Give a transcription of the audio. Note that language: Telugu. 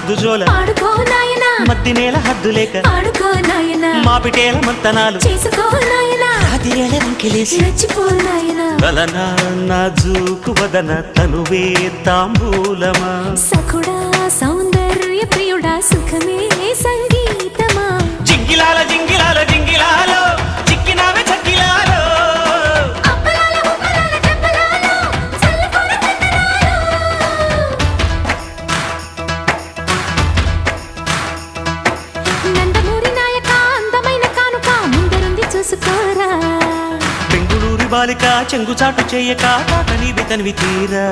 ముద్దు జోల ఆడుకో నాయనా మద్ది నేల హద్దు లేక ఆడుకో నాయనా మా పిటేల మంతనాలు చేసుకో నాయనా రాతిరేళ రంకెలేసి రెచ్చిపో నాయనా గలనా నాజూకు వదన తనువే తాంబూలమా సఖుడా సౌందర్య ప్రియుడా సుఖమే సంగీతమా జింగిలాల జింగిలాల జింగిలాలో చిక్కినావే చక్కిలాలో అప్పలాల ఉప్పలాల చెప్పలాల చల్లకొర చందనాలు నందమూరి నాయక అందమైన కానుక ముందరుంది చూసుకోరా బెంగుళూరు బాలిక చెంగుచాటు చేయక తాట నీవి తనివి తీరా